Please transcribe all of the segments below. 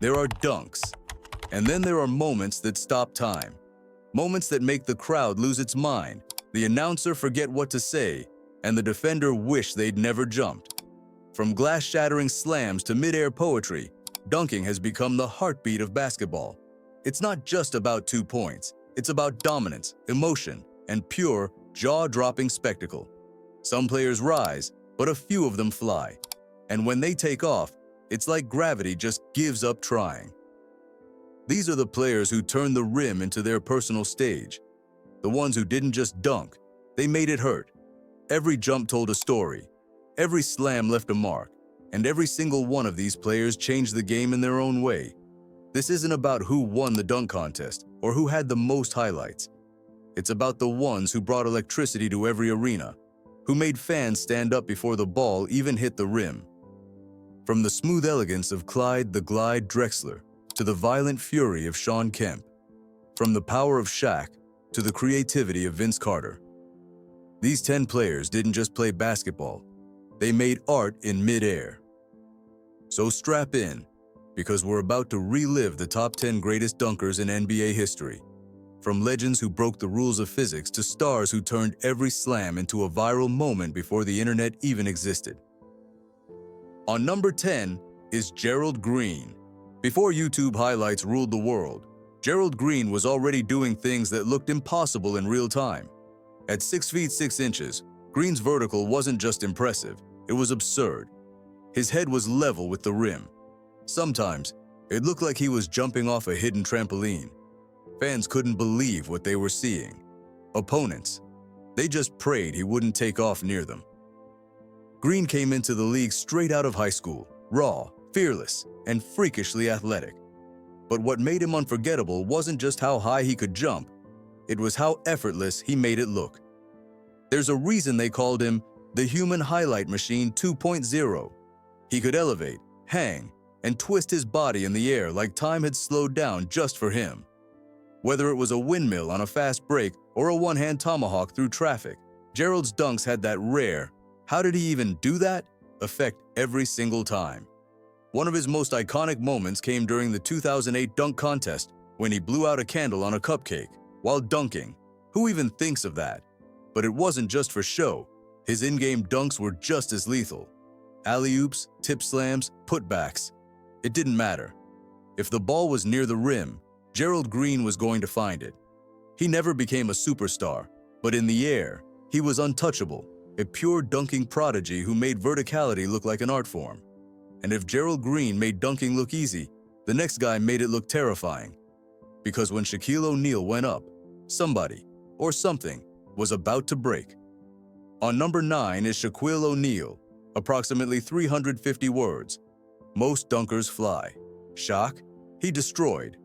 There are dunks. And then there are moments that stop time. Moments that make the crowd lose its mind, the announcer forget what to say, and the defender wish they'd never jumped. From glass-shattering slams to mid-air poetry, dunking has become the heartbeat of basketball. It's not just about 2 points. It's about dominance, emotion, and pure, jaw-dropping spectacle. Some players rise, but a few of them fly. And when they take off, it's like gravity just gives up trying. These are the players who turn the rim into their personal stage. The ones who didn't just dunk, they made it hurt. Every jump told a story. Every slam left a mark. And every single one of these players changed the game in their own way. This isn't about who won the dunk contest or who had the most highlights. It's about the ones who brought electricity to every arena, who made fans stand up before the ball even hit the rim. From the smooth elegance of Clyde the Glide Drexler to the violent fury of Shawn Kemp, from the power of Shaq to the creativity of Vince Carter. These 10 players didn't just play basketball, they made art in mid-air. So strap in, because we're about to relive the top 10 greatest dunkers in NBA history. From legends who broke the rules of physics to stars who turned every slam into a viral moment before the internet even existed. On number 10 is Gerald Green. Before YouTube highlights ruled the world, Gerald Green was already doing things that looked impossible in real time. At 6 feet 6 inches, Green's vertical wasn't just impressive, it was absurd. His head was level with the rim. Sometimes, it looked like he was jumping off a hidden trampoline. Fans couldn't believe what they were seeing. Opponents, they just prayed he wouldn't take off near them. Green came into the league straight out of high school, raw, fearless, and freakishly athletic. But what made him unforgettable wasn't just how high he could jump, it was how effortless he made it look. There's a reason they called him the Human Highlight Machine 2.0. He could elevate, hang, and twist his body in the air like time had slowed down just for him. Whether it was a windmill on a fast break or a one-hand tomahawk through traffic, Gerald's dunks had that rare, "how did he even do that?" effect every single time. One of his most iconic moments came during the 2008 dunk contest when he blew out a candle on a cupcake while dunking. Who even thinks of that? But it wasn't just for show. His in-game dunks were just as lethal. Alley-oops, tip slams, putbacks. It didn't matter. If the ball was near the rim, Gerald Green was going to find it. He never became a superstar, but in the air, he was untouchable, a pure dunking prodigy who made verticality look like an art form. And if Gerald Green made dunking look easy, the next guy made it look terrifying. Because when Shaquille O'Neal went up, somebody, or something, was about to break. On number 9 is Shaquille O'Neal, approximately 350 words. Most dunkers fly. Shaq, he destroyed.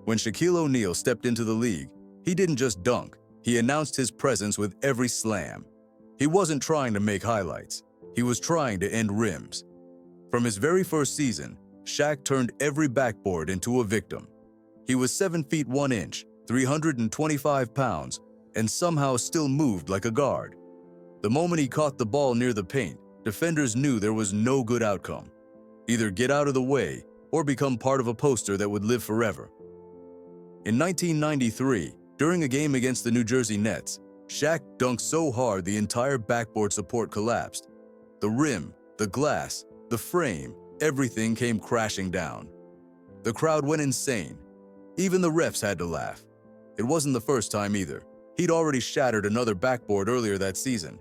When Shaquille O'Neal stepped into the league, he didn't just dunk, he announced his presence with every slam. He wasn't trying to make highlights, he was trying to end rims. From his very first season, Shaq turned every backboard into a victim. He was 7 feet 1 inch, 325 pounds, and somehow still moved like a guard. The moment he caught the ball near the paint, defenders knew there was no good outcome. Either get out of the way or become part of a poster that would live forever. In 1993, during a game against the New Jersey Nets, Shaq dunked so hard the entire backboard support collapsed. The rim, the glass, the frame, everything came crashing down. The crowd went insane. Even the refs had to laugh. It wasn't the first time either. He'd already shattered another backboard earlier that season.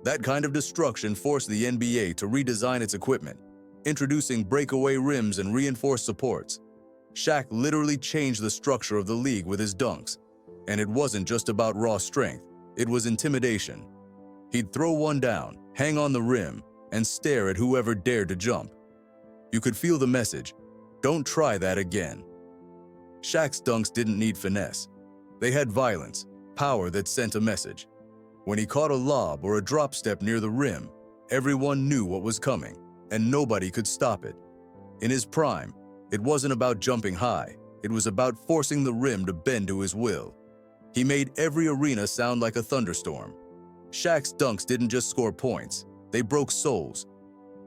That kind of destruction forced the NBA to redesign its equipment, introducing breakaway rims and reinforced supports. Shaq literally changed the structure of the league with his dunks. And it wasn't just about raw strength, it was intimidation. He'd throw one down, hang on the rim, and stare at whoever dared to jump. You could feel the message, "Don't try that again." Shaq's dunks didn't need finesse. They had violence, power that sent a message. When he caught a lob or a drop step near the rim, everyone knew what was coming, and nobody could stop it. In his prime, it wasn't about jumping high, it was about forcing the rim to bend to his will. He made every arena sound like a thunderstorm. Shaq's dunks didn't just score points, they broke souls.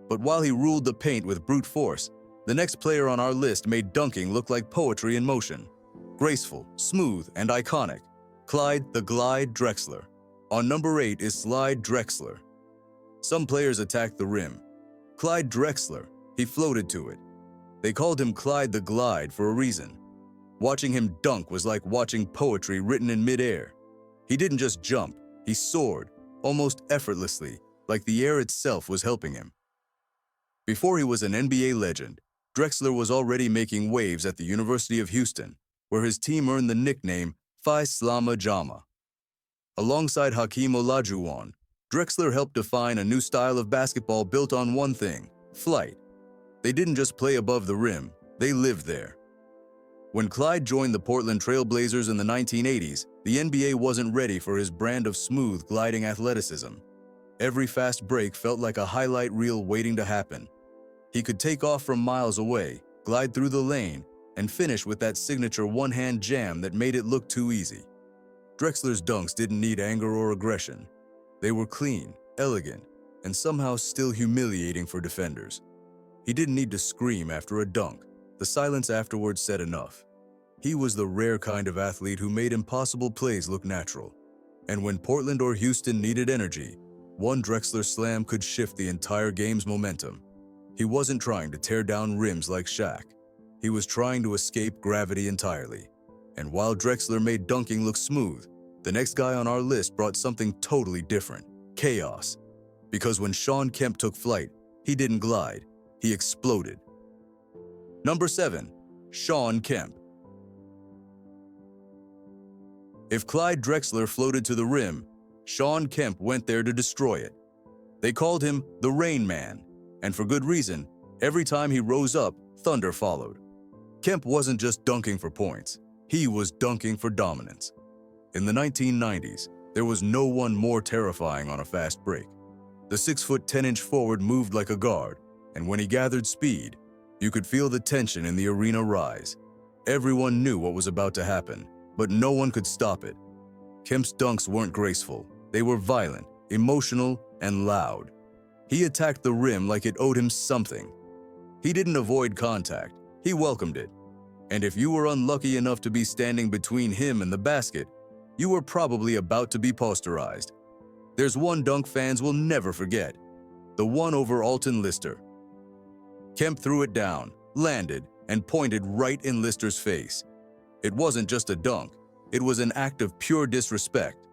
But while he ruled the paint with brute force, The next player on our list made dunking look like poetry in motion. Graceful, smooth, and iconic. Clyde the Glide Drexler. On number 8 is Slide Drexler. Some players attacked the rim. Clyde Drexler, he floated to it. They called him Clyde the Glide for a reason. Watching him dunk was like watching poetry written in midair. He didn't just jump, he soared, almost effortlessly, like the air itself was helping him. Before he was an NBA legend, Drexler was already making waves at the University of Houston, where his team earned the nickname Phi Slama Jama. Alongside Hakeem Olajuwon, Drexler helped define a new style of basketball built on one thing: flight. They didn't just play above the rim, they lived there. When Clyde joined the Portland Trail Blazers in the 1980s, the NBA wasn't ready for his brand of smooth, gliding athleticism. Every fast break felt like a highlight reel waiting to happen. He could take off from miles away, glide through the lane, and finish with that signature one-hand jam that made it look too easy. Drexler's dunks didn't need anger or aggression. They were clean, elegant, and somehow still humiliating for defenders. He didn't need to scream after a dunk. The silence afterwards said enough. He was the rare kind of athlete who made impossible plays look natural. And when Portland or Houston needed energy, one Drexler slam could shift the entire game's momentum. He wasn't trying to tear down rims like Shaq. He was trying to escape gravity entirely. And while Drexler made dunking look smooth, the next guy on our list brought something totally different: chaos. Because when Shawn Kemp took flight, he didn't glide, he exploded. Number 7, Shawn Kemp. If Clyde Drexler floated to the rim, Shawn Kemp went there to destroy it. They called him the Rain Man, and for good reason. Every time he rose up, thunder followed. Kemp wasn't just dunking for points, he was dunking for dominance. In the 1990s, there was no one more terrifying on a fast break. The 6-foot 10-inch forward moved like a guard, and when he gathered speed, you could feel the tension in the arena rise. Everyone knew what was about to happen, but no one could stop it. Kemp's dunks weren't graceful. They were violent, emotional, and loud. He attacked the rim like it owed him something. He didn't avoid contact, he welcomed it. And if you were unlucky enough to be standing between him and the basket, you were probably about to be posterized. There's one dunk fans will never forget: the one over Alton Lister. Kemp threw it down, landed, and pointed right in Lister's face. It wasn't just a dunk, it was an act of pure disrespect.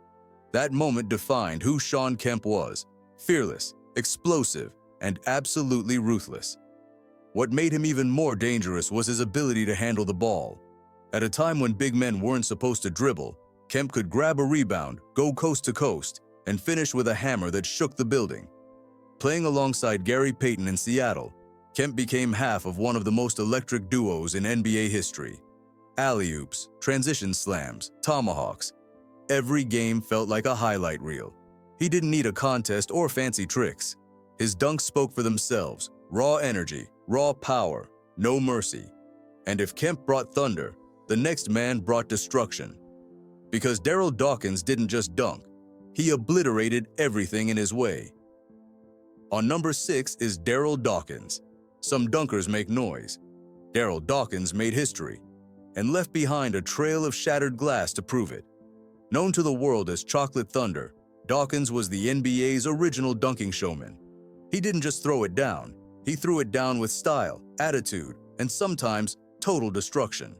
That moment defined who Shawn Kemp was: fearless, explosive, and absolutely ruthless. What made him even more dangerous was his ability to handle the ball. At a time when big men weren't supposed to dribble, Kemp could grab a rebound, go coast to coast, and finish with a hammer that shook the building. Playing alongside Gary Payton in Seattle, Kemp became half of one of the most electric duos in NBA history. Alley-oops, transition slams, tomahawks. Every game felt like a highlight reel. He didn't need a contest or fancy tricks. His dunks spoke for themselves: raw energy, raw power, no mercy. And if Kemp brought thunder, the next man brought destruction. Because Darryl Dawkins didn't just dunk, he obliterated everything in his way. On number 6 is Darryl Dawkins. Some dunkers make noise. Darryl Dawkins made history and left behind a trail of shattered glass to prove it. Known to the world as Chocolate Thunder, Dawkins was the NBA's original dunking showman. He didn't just throw it down, he threw it down with style, attitude, and sometimes total destruction.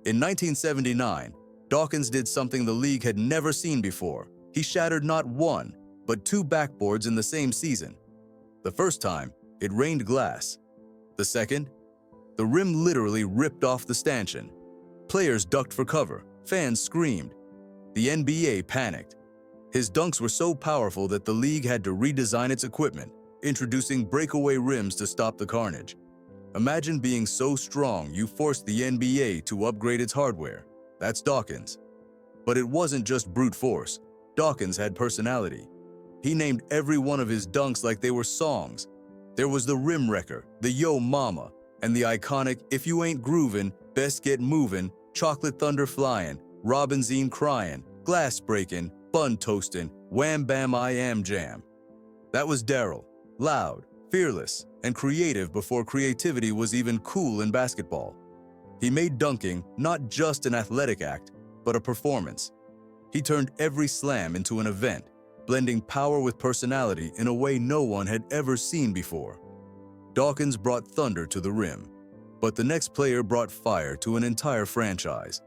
In 1979, Dawkins did something the league had never seen before. He shattered not one, but 2 backboards in the same season. The first time, it rained glass. The second, the rim literally ripped off the stanchion. Players ducked for cover, fans screamed. The NBA panicked. His dunks were so powerful that the league had to redesign its equipment, introducing breakaway rims to stop the carnage. Imagine being so strong you forced the NBA to upgrade its hardware. That's Dawkins. But it wasn't just brute force. Dawkins had personality. He named every one of his dunks like they were songs. There was the Rim Wrecker, the Yo Mama, and the iconic "If you ain't groovin', best get movin', Chocolate Thunder flyin', Robin Zine cryin', glass breakin', bun toastin', wham bam I am jam." That was Darryl. Loud, fearless, and creative before creativity was even cool in basketball. He made dunking not just an athletic act, but a performance. He turned every slam into an event, blending power with personality in a way no one had ever seen before. Dawkins brought thunder to the rim, but the next player brought fire to an entire franchise.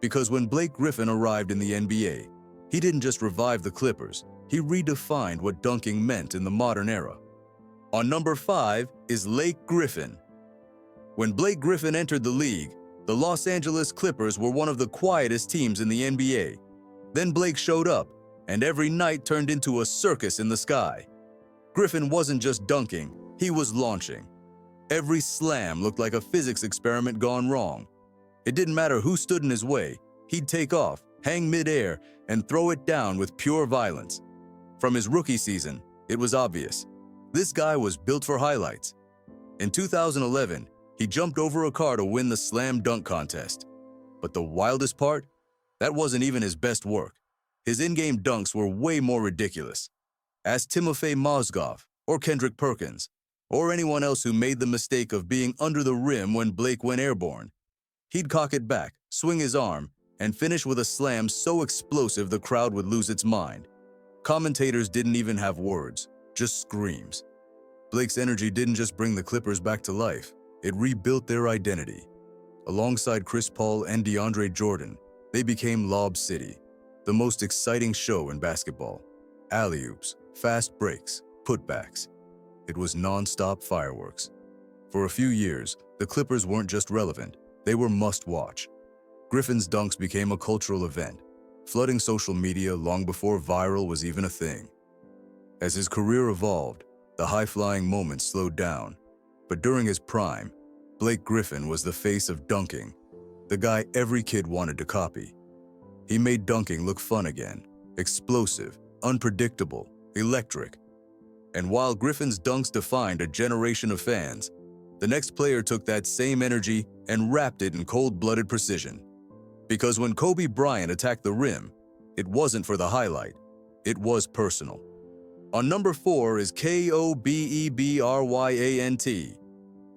Because when Blake Griffin arrived in the NBA, he didn't just revive the Clippers, he redefined what dunking meant in the modern era. On number 5 is Blake Griffin. When Blake Griffin entered the league, the Los Angeles Clippers were one of the quietest teams in the NBA. Then Blake showed up, and every night turned into a circus in the sky. Griffin wasn't just dunking, he was launching. Every slam looked like a physics experiment gone wrong. It didn't matter who stood in his way, he'd take off, hang midair, and throw it down with pure violence. From his rookie season, it was obvious. This guy was built for highlights. In 2011, he jumped over a car to win the slam dunk contest. But the wildest part? That wasn't even his best work. His in-game dunks were way more ridiculous. Ask Timofey Mozgov, or Kendrick Perkins, or anyone else who made the mistake of being under the rim when Blake went airborne. He'd cock it back, swing his arm, and finish with a slam so explosive the crowd would lose its mind. Commentators didn't even have words, just screams. Blake's energy didn't just bring the Clippers back to life, it rebuilt their identity. Alongside Chris Paul and DeAndre Jordan, they became Lob City, the most exciting show in basketball. Alley-oops, fast breaks, putbacks. It was non-stop fireworks. For a few years, the Clippers weren't just relevant, they were must-watch. Griffin's dunks became a cultural event, flooding social media long before viral was even a thing. As his career evolved, the high-flying moments slowed down. But during his prime, Blake Griffin was the face of dunking, the guy every kid wanted to copy. He made dunking look fun again, explosive, unpredictable, electric. And while Griffin's dunks defined a generation of fans, the next player took that same energy and wrapped it in cold-blooded precision. Because when Kobe Bryant attacked the rim, it wasn't for the highlight, it was personal. On number 4 is Kobe Bryant.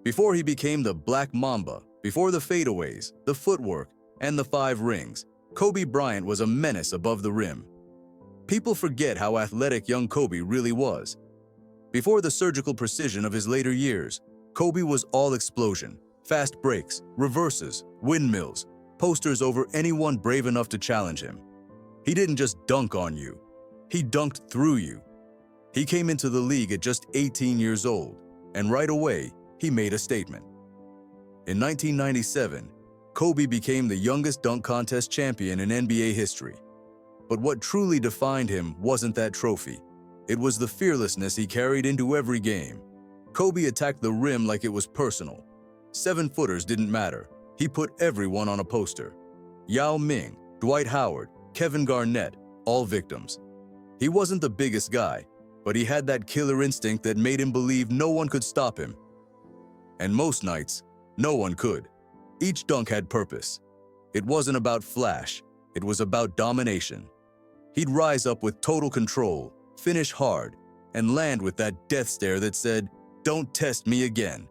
Before he became the Black Mamba, before the fadeaways, the footwork, and the 5 rings, Kobe Bryant was a menace above the rim. People forget how athletic young Kobe really was. Before the surgical precision of his later years, Kobe was all explosion, fast breaks, reverses, windmills, posters over anyone brave enough to challenge him. He didn't just dunk on you, he dunked through you. He came into the league at just 18 years old, and right away, he made a statement. In 1997, Kobe became the youngest dunk contest champion in NBA history. But what truly defined him wasn't that trophy. It was the fearlessness he carried into every game. Kobe attacked the rim like it was personal. 7-footers didn't matter. He put everyone on a poster. Yao Ming, Dwight Howard, Kevin Garnett, all victims. He wasn't the biggest guy, but he had that killer instinct that made him believe no one could stop him. And most nights, no one could. Each dunk had purpose. It wasn't about flash, it was about domination. He'd rise up with total control, finish hard, and land with that death stare that said, "Don't test me again."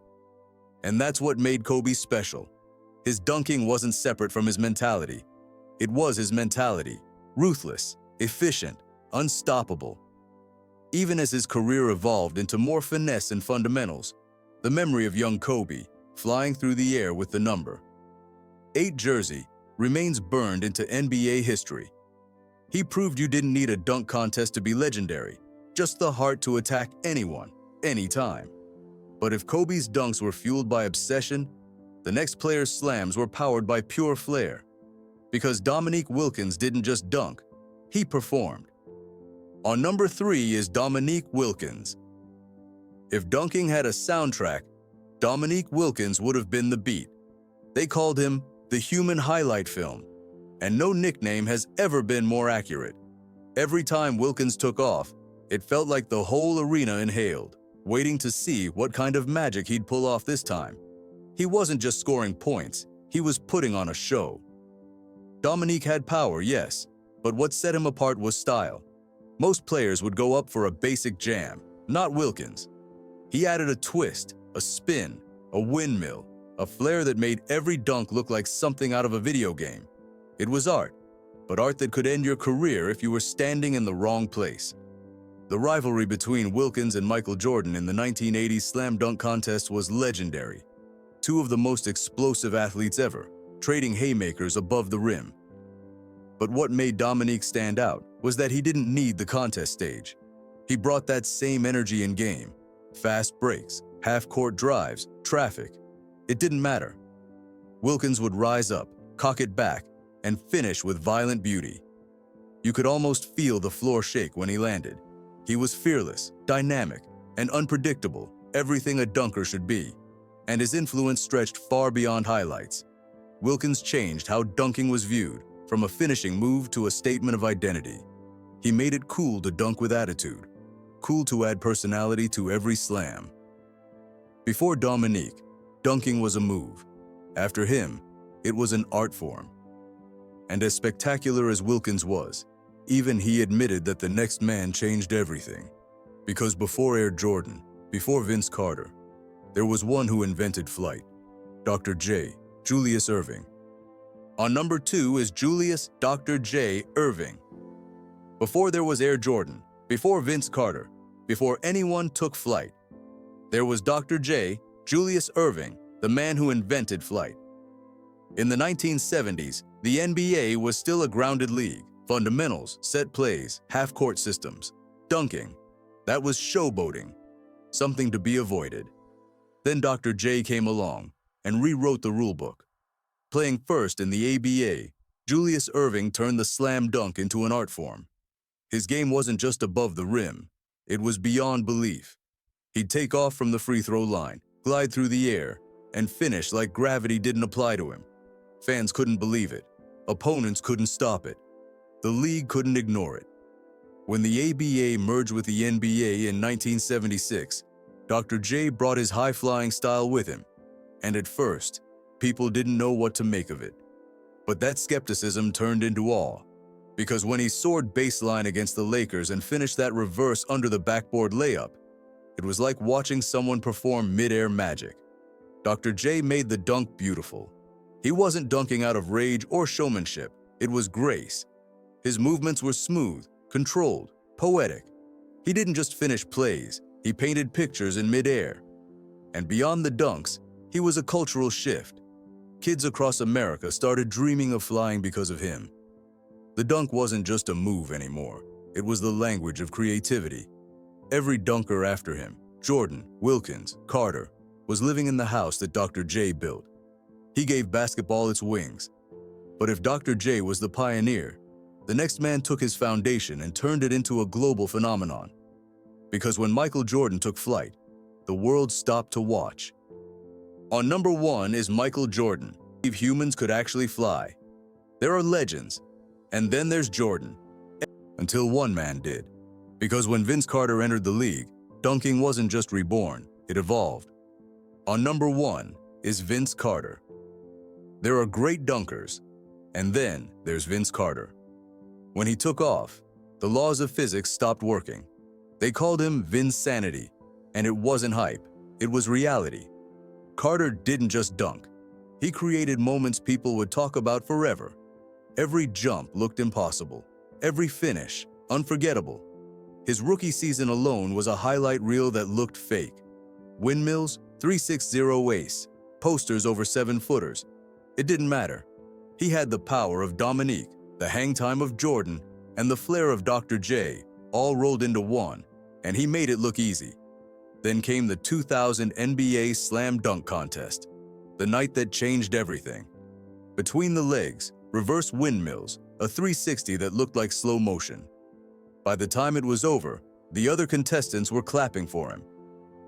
And that's what made Kobe special. His dunking wasn't separate from his mentality. It was his mentality, ruthless, efficient, unstoppable. Even as his career evolved into more finesse and fundamentals, the memory of young Kobe, flying through the air with the number 8 jersey, remains burned into NBA history. He proved you didn't need a dunk contest to be legendary, just the heart to attack anyone, anytime. But if Kobe's dunks were fueled by obsession, the next player's slams were powered by pure flair. Because Dominique Wilkins didn't just dunk, he performed. On number 3 is Dominique Wilkins. If dunking had a soundtrack, Dominique Wilkins would have been the beat. They called him the human highlight film, and no nickname has ever been more accurate. Every time Wilkins took off, it felt like the whole arena inhaled, waiting to see what kind of magic he'd pull off this time. He wasn't just scoring points, he was putting on a show. Dominique had power, yes, but what set him apart was style. Most players would go up for a basic jam, not Wilkins. He added a twist, a spin, a windmill, a flair that made every dunk look like something out of a video game. It was art, but art that could end your career if you were standing in the wrong place. The rivalry between Wilkins and Michael Jordan in the 1980s slam dunk contest was legendary. Two of the most explosive athletes ever, trading haymakers above the rim. But what made Dominique stand out was that he didn't need the contest stage. He brought that same energy in game. Fast breaks, half-court drives, traffic. It didn't matter. Wilkins would rise up, cock it back, and finish with violent beauty. You could almost feel the floor shake when he landed. He was fearless, dynamic, and unpredictable, everything a dunker should be. And his influence stretched far beyond highlights. Wilkins changed how dunking was viewed, from a finishing move to a statement of identity. He made it cool to dunk with attitude, cool to add personality to every slam. Before Dominique, dunking was a move. After him, it was an art form. And as spectacular as Wilkins was, even he admitted that the next man changed everything. Because before Air Jordan, before Vince Carter, there was one who invented flight, Dr. J. Julius Erving. On number 2 is Julius Dr. J. Erving. Before there was Air Jordan, before Vince Carter, before anyone took flight, there was Dr. J. Julius Erving, the man who invented flight. In the 1970s, the NBA was still a grounded league. Fundamentals, set plays, half-court systems, dunking. That was showboating, something to be avoided. Then Dr. J came along and rewrote the rulebook. Playing first in the ABA, Julius Erving turned the slam dunk into an art form. His game wasn't just above the rim, it was beyond belief. He'd take off from the free throw line, glide through the air, and finish like gravity didn't apply to him. Fans couldn't believe it. Opponents couldn't stop it. The league couldn't ignore it. When the ABA merged with the NBA in 1976, Dr. J brought his high-flying style with him, and at first, people didn't know what to make of it. But that skepticism turned into awe, because when he soared baseline against the Lakers and finished that reverse under the backboard layup, it was like watching someone perform mid-air magic. Dr. J made the dunk beautiful. He wasn't dunking out of rage or showmanship, it was grace. His movements were smooth, controlled, poetic. He didn't just finish plays, he painted pictures in mid-air. And beyond the dunks, he was a cultural shift. Kids across America started dreaming of flying because of him. The dunk wasn't just a move anymore, it was the language of creativity. Every dunker after him, Jordan, Wilkins, Carter, was living in the house that Dr. J built. He gave basketball its wings. But if Dr. J was the pioneer, the next man took his foundation and turned it into a global phenomenon. Because when Michael Jordan took flight, the world stopped to watch. On number 1 is Michael Jordan. If humans could actually fly. There are legends, and then there's Jordan. Until one man did. Because when Vince Carter entered the league, dunking wasn't just reborn, it evolved. On number 1 is Vince Carter. There are great dunkers, and then there's Vince Carter. When he took off, the laws of physics stopped working. They called him Vinsanity, and it wasn't hype, it was reality. Carter didn't just dunk. He created moments people would talk about forever. Every jump looked impossible, every finish unforgettable. His rookie season alone was a highlight reel that looked fake. Windmills, 360 ace, posters over 7-footers. It didn't matter. He had the power of Dominique, the hang time of Jordan, and the flair of Dr. J, all rolled into one, and he made it look easy. Then came the 2000 NBA Slam Dunk Contest, the night that changed everything. Between the legs, reverse windmills, a 360 that looked like slow motion. By the time it was over, the other contestants were clapping for him.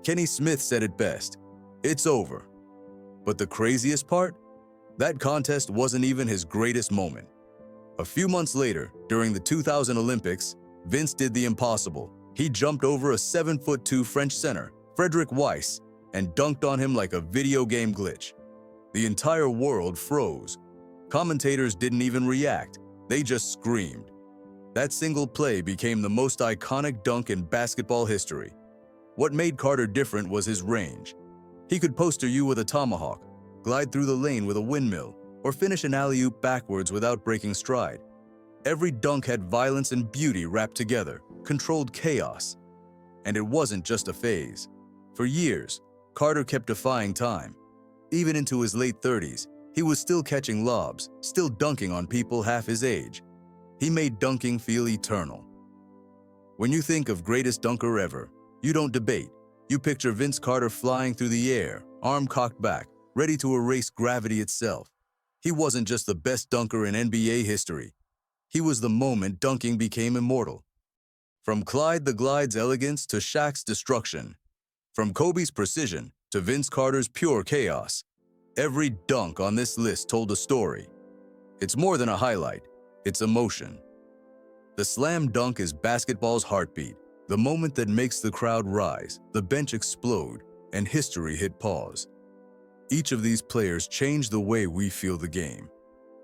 Kenny Smith said it best, "It's over." But the craziest part? That contest wasn't even his greatest moment. A few months later, during the 2000 Olympics, Vince did the impossible. He jumped over a 7'2" French center, Frederick Weiss, and dunked on him like a video game glitch. The entire world froze. Commentators didn't even react, they just screamed. That single play became the most iconic dunk in basketball history. What made Carter different was his range. He could poster you with a tomahawk, glide through the lane with a windmill, or finish an alley-oop backwards without breaking stride. Every dunk had violence and beauty wrapped together, controlled chaos. And it wasn't just a phase. For years, Carter kept defying time. Even into his late 30s, he was still catching lobs, still dunking on people half his age. He made dunking feel eternal. When you think of greatest dunker ever, you don't debate. You picture Vince Carter flying through the air, arm cocked back, ready to erase gravity itself. He wasn't just the best dunker in NBA history. He was the moment dunking became immortal. From Clyde the Glide's elegance to Shaq's destruction, from Kobe's precision to Vince Carter's pure chaos, every dunk on this list told a story. It's more than a highlight, it's emotion. The slam dunk is basketball's heartbeat, the moment that makes the crowd rise, the bench explode, and history hit pause. Each of these players changed the way we feel the game.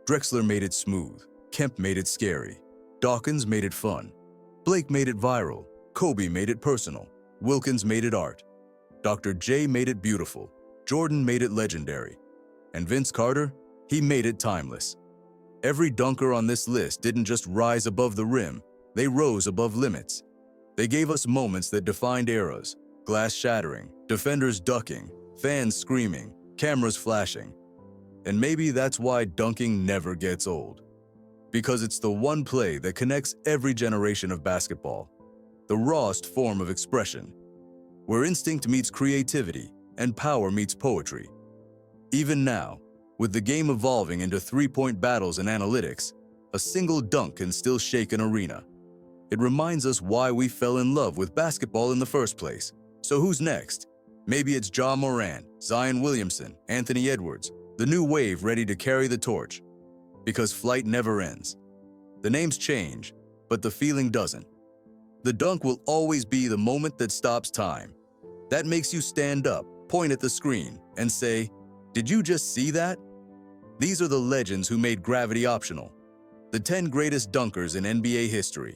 Drexler made it smooth, Kemp made it scary, Dawkins made it fun, Blake made it viral, Kobe made it personal, Wilkins made it art, Dr. J made it beautiful, Jordan made it legendary, and Vince Carter, he made it timeless. Every dunker on this list didn't just rise above the rim, they rose above limits. They gave us moments that defined eras, glass shattering, defenders ducking, fans screaming, cameras flashing. And maybe that's why dunking never gets old. Because it's the one play that connects every generation of basketball, the rawest form of expression, where instinct meets creativity and power meets poetry. Even now, with the game evolving into three-point battles and analytics, a single dunk can still shake an arena. It reminds us why we fell in love with basketball in the first place. So who's next? Maybe it's Ja Morant, Zion Williamson, Anthony Edwards, the new wave ready to carry the torch. Because flight never ends. The names change, but the feeling doesn't. The dunk will always be the moment that stops time. That makes you stand up, point at the screen, and say, "Did you just see that?" These are the legends who made gravity optional. The 10 greatest dunkers in NBA history.